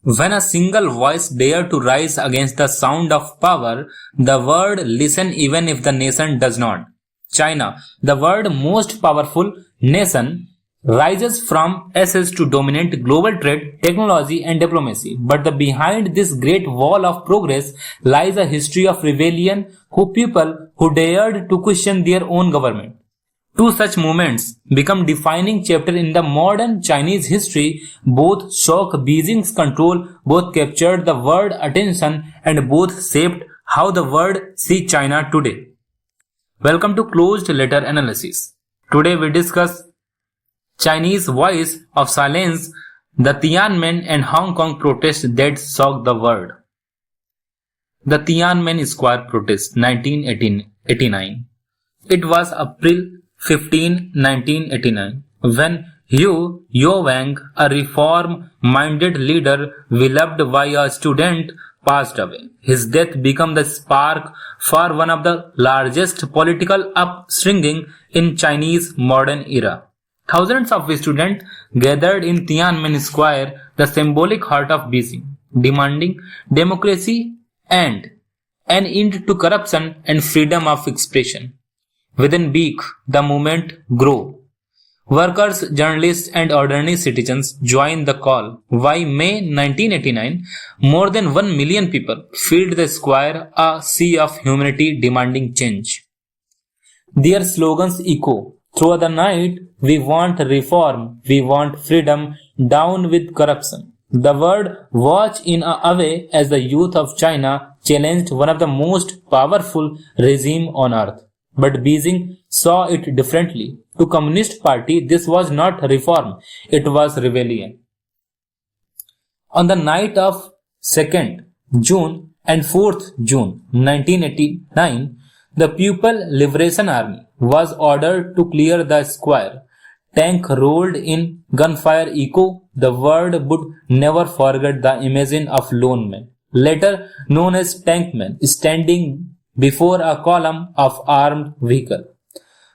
When a single voice dares to rise against the sound of power, the world listens even if the nation does not. China, the world's most powerful nation, rises from ashes to dominate global trade, technology, and diplomacy. But behind this great wall of progress lies a history of rebellion, who people who dared to question their own government. Two such movements become defining chapters in the modern Chinese history. Both shock Beijing's control, both captured the world attention, and both shaped how the world sees China today. Welcome to Closed Letter Analysis. Today we discuss Chinese voice of silence, the Tiananmen and Hong Kong protests that shocked the world. The Tiananmen Square protest, 1989. It was April 15, 1989, when Hu Yowang, a reform-minded leader beloved by a student, passed away. His death became the spark for one of the largest political upswing in Chinese modern era. Thousands of students gathered in Tiananmen Square, the symbolic heart of Beijing, demanding democracy and an end to corruption and freedom of expression. Within weeks, the movement grew. Workers, journalists, and ordinary citizens joined the call. By May 1989, more than 1 million people filled the square, a sea of humanity demanding change. Their slogans echo through the night: we want reform, we want freedom, down with corruption. The world watched in awe as the youth of China challenged one of the most powerful regimes on earth. But Beijing saw it differently. To Communist Party, this was not reform, it was rebellion. On the night of 2nd June and 4th June 1989, the People Liberation Army was ordered to clear the square. Tank rolled in, gunfire echo. The world would never forget the image of lone men, later known as tankmen, standing before a column of armed vehicles.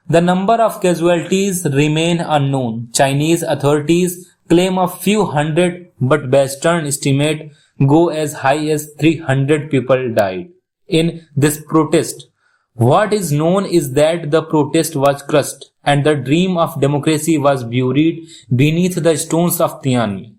The number of casualties remain unknown. Chinese authorities claim a few hundred, but Western estimates go as high as 300 people died in this protest. What is known is that the protest was crushed and the dream of democracy was buried beneath the stones of Tiananmen.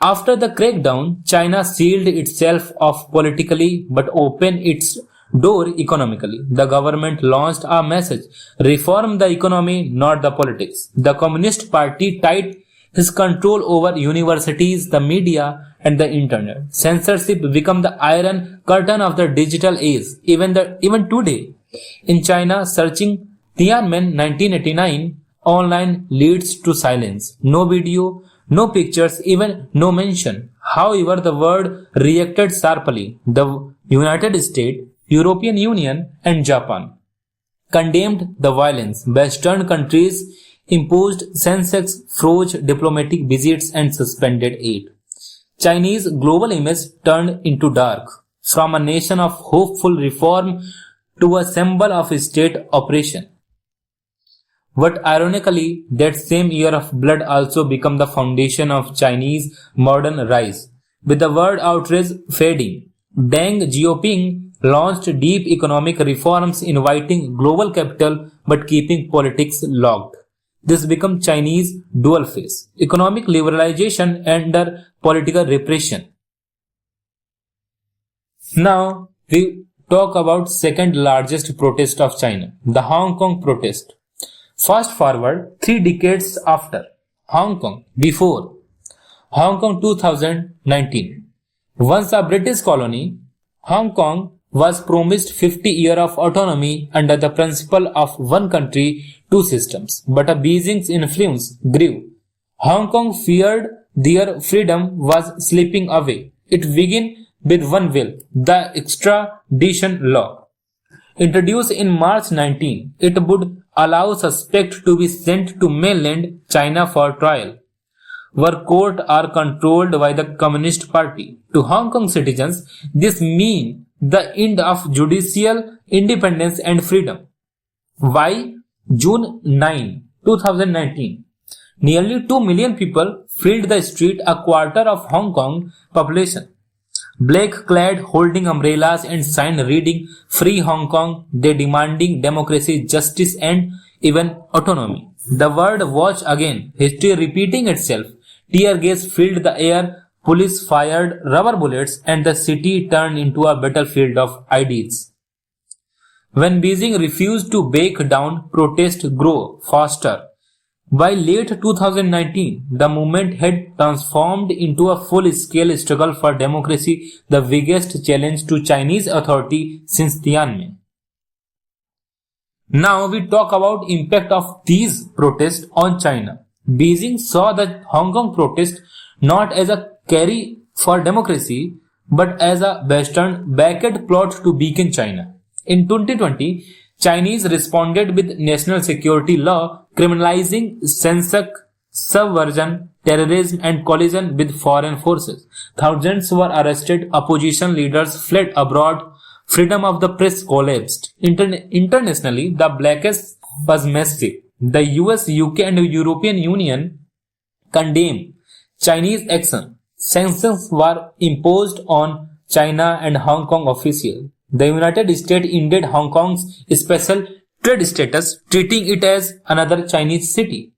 After the crackdown, China sealed itself off politically but opened its door economically. The government launched a message: reform the economy, not the politics. The Communist Party tied his control over universities, the media, and the internet. Censorship became the iron curtain of the digital age. Even today, in China, searching Tiananmen 1989 online leads to silence. No video, no pictures, even no mention. However, the world reacted sharply. The United States, European Union, and Japan condemned the violence. Western countries imposed sanctions, froze diplomatic visits, and suspended aid. Chinese global image turned into dark, from a nation of hopeful reform to a symbol of state oppression. But ironically, that same year of blood also became the foundation of Chinese modern rise. With the word outrage fading, Deng Xiaoping launched deep economic reforms, inviting global capital but keeping politics locked. This became Chinese dual face: economic liberalization under political repression. Now we talk about second largest protest of China, the Hong Kong protest. Fast forward 3 decades after Hong Kong, before Hong Kong 2019. Once a British colony, Hong Kong was promised 50 years of autonomy under the principle of one country, two systems. But Beijing's influence grew. Hong Kong feared their freedom was slipping away. It began with one will: the extradition law. Introduced in March 19, it would allow suspects to be sent to mainland China for trial, where courts are controlled by the Communist Party. To Hong Kong citizens, this means the end of judicial independence and freedom. By June 9, 2019, Nearly 2 million people filled the street, a quarter of Hong Kong population. Black-clad, holding umbrellas and signs reading "Free Hong Kong," they demanding democracy, justice and even autonomy. The word "watch" again, history repeating itself. Tear gas filled the air, police fired rubber bullets, and the city turned into a battlefield of ideals. When Beijing refused to back down, protests grew faster. By late 2019, the movement had transformed into a full-scale struggle for democracy, the biggest challenge to Chinese authority since Tiananmen. Now we talk about impact of these protests on China. Beijing saw the Hong Kong protest not as a carry for democracy, but as a backed plot to weaken China. In 2020, Chinese responded with national security law criminalizing censorship, subversion, terrorism and collision with foreign forces. Thousands were arrested, opposition leaders fled abroad, freedom of the press collapsed. Internationally, the backlash was massive. The US, UK and European Union condemned Chinese action. Sanctions were imposed on China and Hong Kong officials. The United States ended Hong Kong's special trade status, treating it as another Chinese city.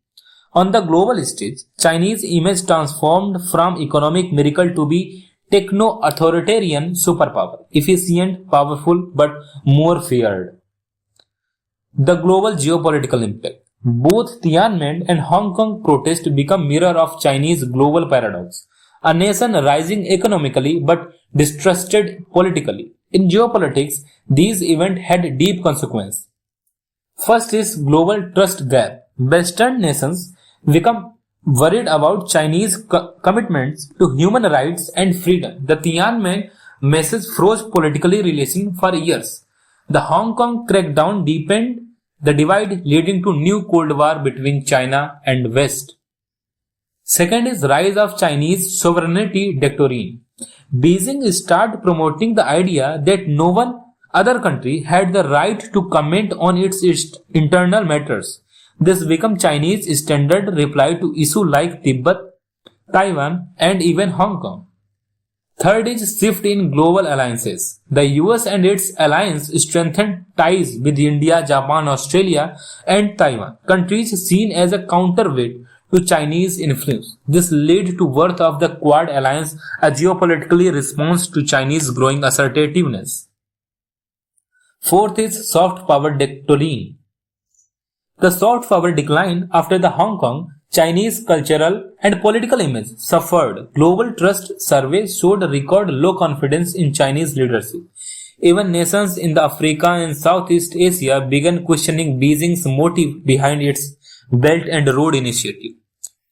On the global stage, Chinese image transformed from economic miracle to be techno-authoritarian superpower, efficient, powerful, but more feared. The global geopolitical impact. Both Tiananmen and Hong Kong protests become mirror of Chinese global paradox. A nation rising economically but distrusted politically. In geopolitics, these events had deep consequences. First is global trust gap. Western nations become worried about Chinese commitments to human rights and freedom. The Tiananmen message froze political relations for years. The Hong Kong crackdown deepened the divide, leading to new Cold War between China and West. Second is rise of Chinese sovereignty doctrine. Beijing started promoting the idea that no one other country had the right to comment on its internal matters. This became Chinese standard reply to issues like Tibet, Taiwan, and even Hong Kong. Third is shift in global alliances. The US and its alliance strengthened ties with India, Japan, Australia, and Taiwan, countries seen as a counterweight to Chinese influence. This led to birth of the Quad Alliance, a geopolitical response to Chinese growing assertiveness. Fourth is soft power doctrine. The soft power declined after the Hong Kong. Chinese cultural and political image suffered. Global trust surveys showed record low confidence in Chinese leadership. Even nations in the Africa and Southeast Asia began questioning Beijing's motive behind its Belt and Road Initiative.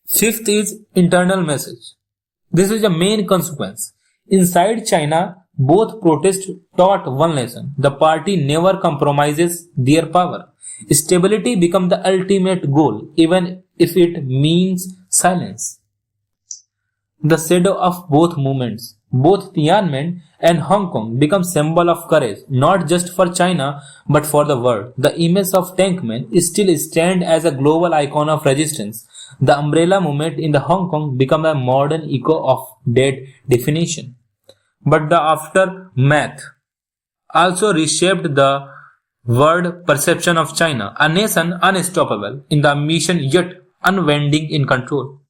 Fifth is internal message. This is a main consequence. Inside China, both protests taught one lesson. The party never compromises their power. Stability becomes the ultimate goal, even if it means silence. The shadow of both movements, both Tiananmen and Hong Kong, become symbol of courage, not just for China, but for the world. The image of tankmen still stands as a global icon of resistance. The umbrella movement in the Hong Kong became a modern echo of that definition. But the aftermath also reshaped the world perception of China, a nation unstoppable in the ambition yet unwinding in control.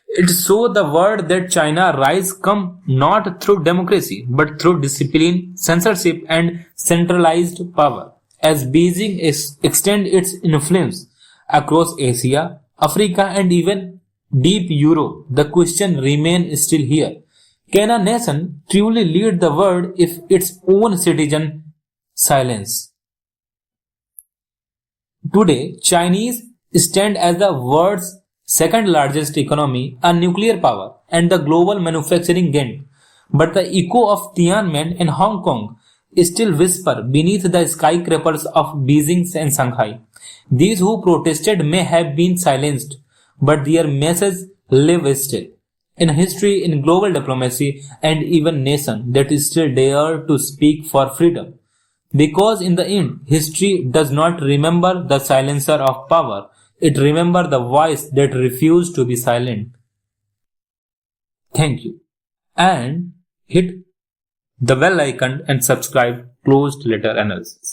It showed the world that China rise come not through democracy but through discipline, censorship and centralized power. As Beijing extends its influence across Asia, Africa and even deep Europe, the question remains still here. Can a nation truly lead the world if its own citizens silence? Today, Chinese stand as the world's second largest economy, a nuclear power, and the global manufacturing giant. But the echo of Tiananmen and Hong Kong still whisper beneath the skyscrapers of Beijing and Shanghai. These who protested may have been silenced, but their message lives still. In history, in global diplomacy, and even nations that still dare to speak for freedom. Because in the end, history does not remember the silencer of power. It remembers the voice that refused to be silent. Thank you. And hit the bell icon and subscribe closed letter analysis.